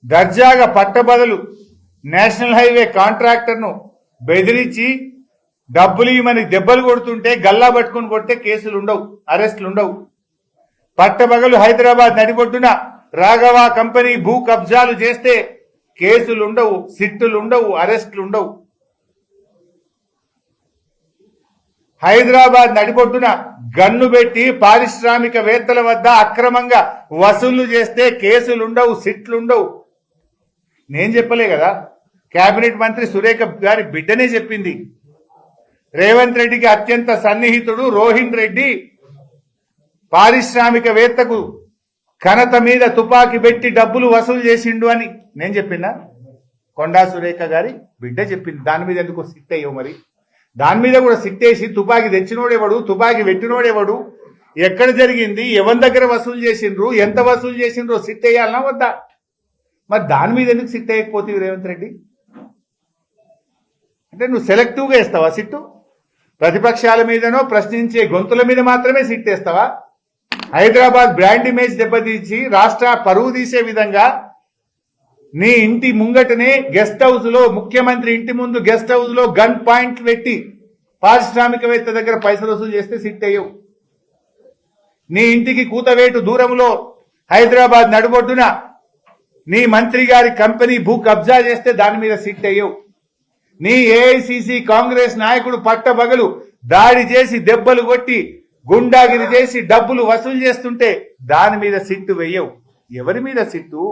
దర్జాగా పట్టబదలు national highway కాంట్రాక్టర్ను బెదిరించి డబ్బులు ఇవ్వమని దెబ్బలు కొడుతుంటే గల్లా పట్టుకుని కొడితే కేసులు ఉండవు, అరెస్టులు ఉండవు. పట్టబగలు హైదరాబాద్ నడిబొడ్డున రాఘవ కంపెనీ భూ కబ్జాలు చేస్తే కేసులు ఉండవు, సిట్టులు ఉండవు, అరెస్టులు ఉండవు. హైదరాబాద్ నడిబొడ్డున గన్ను పెట్టి పారిశ్రామికవేత్తల వద్ద అక్రమంగా వసూళ్లు చేస్తే కేసులు ఉండవు, సిట్లు ఉండవు. నేను చెప్పలే కదా, కేబినెట్ మంత్రి సురేఖ గారి బిడ్డనే చెప్పింది. రేవంత్ రెడ్డికి అత్యంత సన్నిహితుడు రోహిన్ రెడ్డి పారిశ్రామికవేత్తకు ఘనత మీద తుపాకీ పెట్టి డబ్బులు వసూలు చేసిండు అని నేను చెప్పినా? కొండా సురేఖ గారి బిడ్డ చెప్పింది. దాని మీద ఎందుకు సిట్ అయ్యవు? మరి దాని మీద కూడా సిట్టేసి తుపాకీ తెచ్చినోడేవాడు, తుపాకీ పెట్టినోడేవాడు, ఎక్కడ జరిగింది, ఎవరి దగ్గర వసూలు చేసిండ్రు, ఎంత వసూలు చేసిండ్రో సిట్ అయ్యాలనా వద్దా? మరి దాని మీద ఎందుకు సిట్ అయ్యకపోతే రేవంత్ రెడ్డి? అంటే నువ్వు సెలెక్టివ్గా ఇస్తావా సిట్టు? ప్రతిపక్షాల మీదనో ప్రశ్నించే గొంతుల మీద మాత్రమే సిట్ వేస్తావా? హైదరాబాద్ బ్రాండ్ ఇమేజ్ దెబ్బతీసి రాష్ట్ర పరువు తీసే విధంగా నీ ఇంటి ముంగటనే గెస్ట్ హౌస్ లో, ముఖ్యమంత్రి ఇంటి ముందు గెస్ట్ హౌస్ లో గన్ పాయింట్ పెట్టి పారిశ్రామికవేత్త దగ్గర పైసలు వసూలు చేస్తే సిట్ అయ్యవు. నీ ఇంటికి కూతవేటు దూరంలో హైదరాబాద్ నడుబొడ్డున నీ మంత్రి గారి కంపెనీ భూ కబ్జా చేస్తే దాని మీద సిట్ అయ్యవు. నీ ఏఐసిసి కాంగ్రెస్ నాయకుడు పట్టబగలు దాడి చేసి దెబ్బలు కొట్టి గుండాగిరి చేసి డబ్బులు వసూలు చేస్తుంటే దాని మీద సిట్టు వెయ్యవు. ఎవరి మీద సిట్టు?